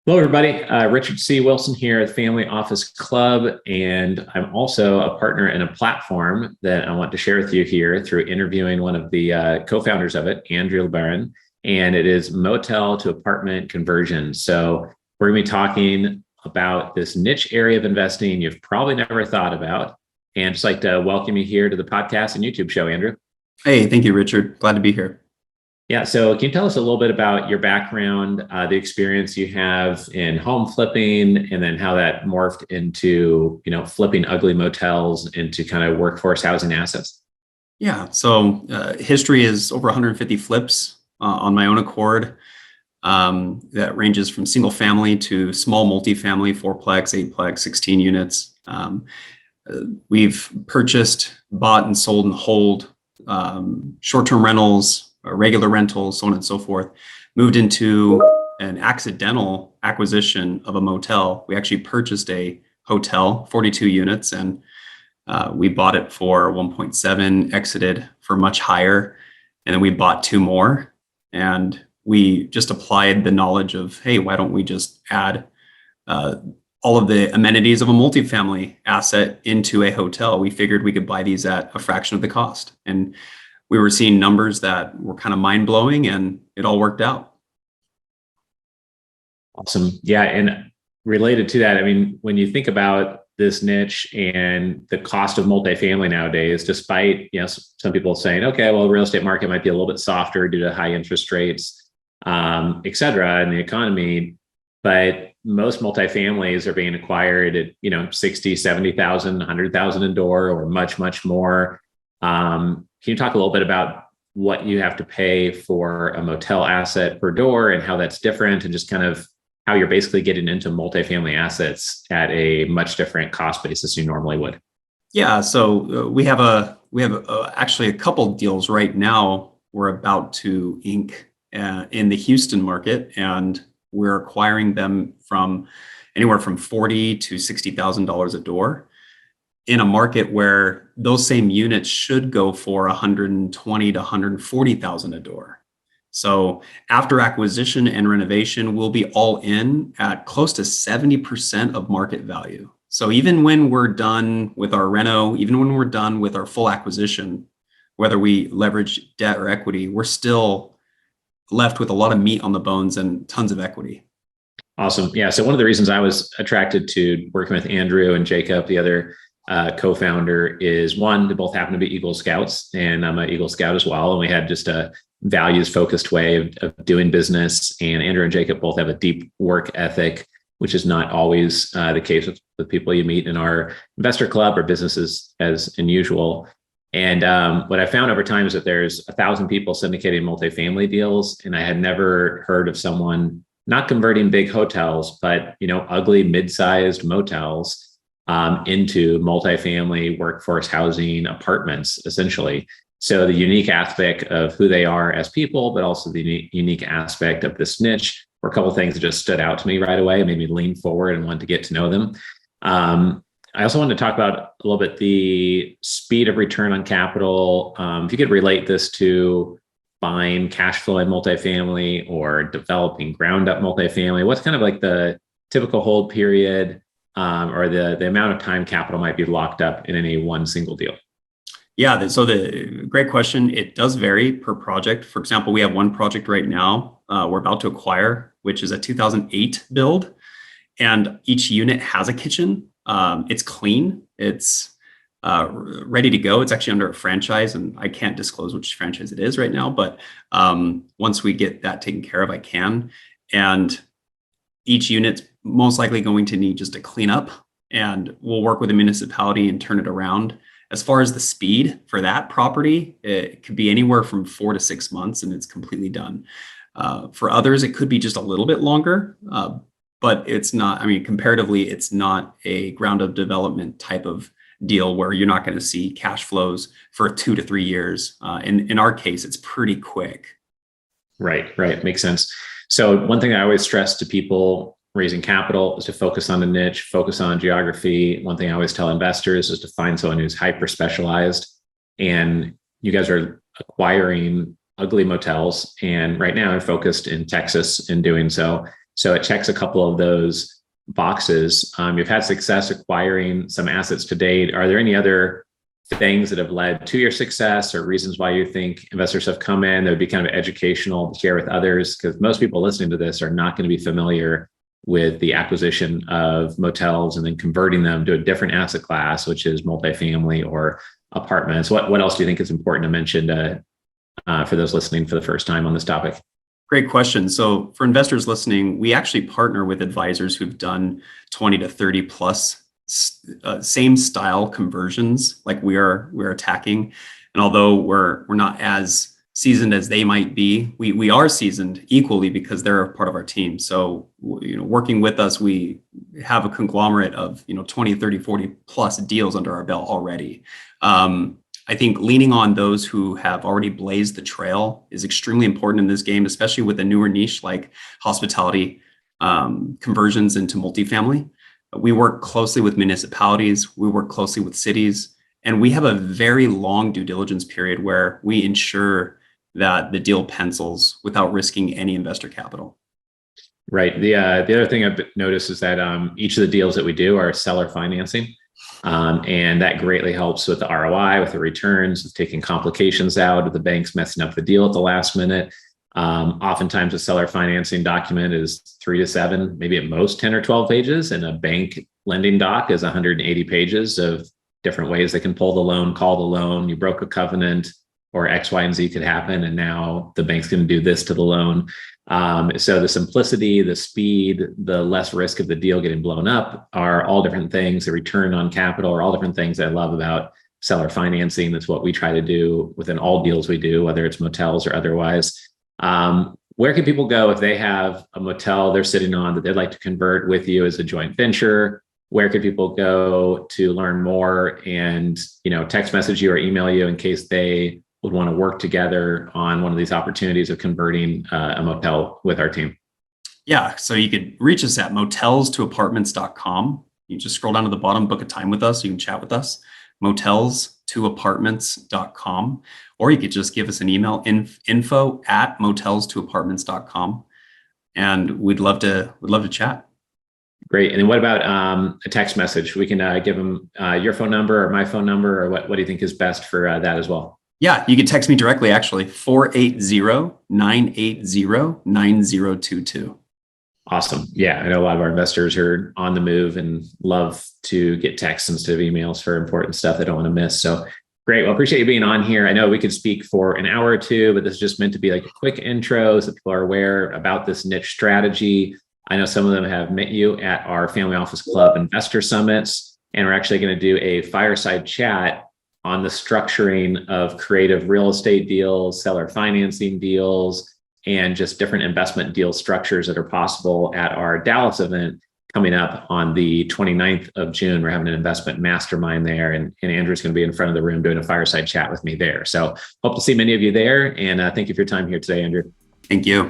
Hello, everybody. Richard C. Wilson here at Family Office Club, and I'm also a partner in a platform that I want to share with you here through interviewing one of the co-founders of it, Andrew LeBaron, and it is Motel to Apartment Conversion. So we're going to be talking about this niche area of investing you've probably never thought about, and just like to welcome you here to the podcast and YouTube show, Andrew. Hey, thank you, Richard. Glad to be here. Yeah. So can you tell us a little bit about your background, the experience you have in home flipping, and then how that morphed into, flipping ugly motels into kind of workforce housing assets? Yeah, so history is over 150 flips on my own accord. That ranges from single family to small multifamily, fourplex, eightplex, 16 units. We've purchased, bought, and sold and hold short-term rentals, regular rentals, so on and so forth. Moved into an accidental acquisition of a motel. We actually purchased a hotel, 42 units, and we bought it for 1.7, exited for much higher, and then we bought two more. And we just applied the knowledge of, hey, why don't we just add all of the amenities of a multifamily asset into a hotel? We figured we could buy these at a fraction of the cost. And we were seeing numbers that were kind of mind-blowing, and it all worked out. Awesome. Yeah. And related to that, I mean, when you think about this niche and the cost of multifamily nowadays, despite, some people saying, okay, well, the real estate market might be a little bit softer due to high interest rates, et cetera, in the economy, but most multifamilies are being acquired at, 60, 70,000, 100,000 a door, or much, much more. Can you talk a little bit about what you have to pay for a motel asset per door and how that's different, and just kind of how you're basically getting into multifamily assets at a much different cost basis you normally would? Yeah, so we have actually a couple deals right now we're about to ink in the Houston market, and we're acquiring them from anywhere from $40,000 to $60,000 a door, in a market where those same units should go for 120 to 140,000 a door. So after acquisition and renovation, we'll be all in at close to 70% of market value. So even when we're done with our reno, even when we're done with our full acquisition, whether we leverage debt or equity, we're still left with a lot of meat on the bones and tons of equity. Awesome. Yeah. So one of the reasons I was attracted to working with Andrew and Jacob, the other co-founder, is one, they both happen to be Eagle Scouts, and I'm an Eagle Scout as well. And we had just a values focused way of doing business. And Andrew and Jacob both have a deep work ethic, which is not always the case with people you meet in our investor club or businesses as unusual. And what I found over time is that there's 1,000 people syndicating multifamily deals, and I had never heard of someone not converting big hotels, but ugly mid-sized motels into multifamily workforce housing apartments, essentially. So the unique aspect of who they are as people, but also the unique aspect of this niche, were a couple of things that just stood out to me right away, made me lean forward and want to get to know them. I also wanted to talk about a little bit the speed of return on capital. If you could relate this to buying cash flowing multifamily or developing ground up multifamily, what's kind of like the typical hold period, or the amount of time capital might be locked up in any one single deal? Yeah, so the great question. It does vary per project. For example, we have one project right now we're about to acquire, which is a 2008 build, and each unit has a kitchen. It's clean. It's ready to go. It's actually under a franchise, and I can't disclose which franchise it is right now, but once we get that taken care of, I can. And each unit's most likely going to need just a cleanup, and we'll work with the municipality and turn it around. As far as the speed for that property, it could be anywhere from 4 to 6 months, and it's completely done. For others, it could be just a little bit longer, but it's not, comparatively, it's not a ground up development type of deal where you're not going to see cash flows for 2 to 3 years. In our case, it's pretty quick. Right. Makes sense. So one thing I always stress to people raising capital is to focus on the niche, focus on geography. One thing I always tell investors is to find someone who's hyper specialized. And you guys are acquiring ugly motels, and right now I'm focused in Texas in doing so. So it checks a couple of those boxes. You've had success acquiring some assets to date. Are there any other things that have led to your success or reasons why you think investors have come in that would be kind of educational to share with others? Because most people listening to this are not going to be familiar with the acquisition of motels and then converting them to a different asset class, which is multifamily or apartments. What else do you think is important to mention for those listening for the first time on this topic? Great question. So for investors listening, we actually partner with advisors who've done 20 to 30 plus same style conversions like we're attacking. And although we're not as seasoned as they might be, we are seasoned equally because they're a part of our team. So, working with us, we have a conglomerate of, 20, 30, 40 plus deals under our belt already. I think leaning on those who have already blazed the trail is extremely important in this game, especially with a newer niche like hospitality conversions into multifamily. We work closely with municipalities, we work closely with cities, and we have a very long due diligence period where we ensure that the deal pencils without risking any investor capital. Right. The other thing I've noticed is that each of the deals that we do are seller financing. And that greatly helps with the ROI, with the returns, with taking complications out of the banks messing up the deal at the last minute. Oftentimes a seller financing document is 3 to 7, maybe at most 10 or 12 pages. And a bank lending doc is 180 pages of different ways they can pull the loan, call the loan, you broke a covenant, or X, Y, and Z could happen. And now the bank's going to do this to the loan. So the simplicity, the speed, the less risk of the deal getting blown up are all different things. The return on capital are all different things I love about seller financing. That's what we try to do within all deals we do, whether it's motels or otherwise. Where can people go if they have a motel they're sitting on that they'd like to convert with you as a joint venture? Where can people go to learn more and, text message you or email you in case they would want to work together on one of these opportunities of converting a motel with our team? Yeah, so you could reach us at motelstoapartments.com. You just scroll down to the bottom, book a time with us. You can chat with us, motelstoapartments.com, or you could just give us an email, info@motelstoapartments.com, and we'd love to chat. Great. And then what about a text message? We can give them your phone number or my phone number, or what do you think is best for that as well? Yeah, you can text me directly, actually, 480-980-9022. Awesome. Yeah, I know a lot of our investors are on the move and love to get texts instead of emails for important stuff they don't want to miss. So great. Well, appreciate you being on here. I know we could speak for an hour or two, but this is just meant to be like a quick intro so people are aware about this niche strategy. I know some of them have met you at our Family Office Club Investor Summits, and we're actually going to do a fireside chat on the structuring of creative real estate deals, seller financing deals, and just different investment deal structures that are possible at our Dallas event coming up on the 29th of June. We're having an investment mastermind there, and Andrew's going to be in front of the room doing a fireside chat with me there. So hope to see many of you there, and thank you for your time here today, Andrew. Thank you.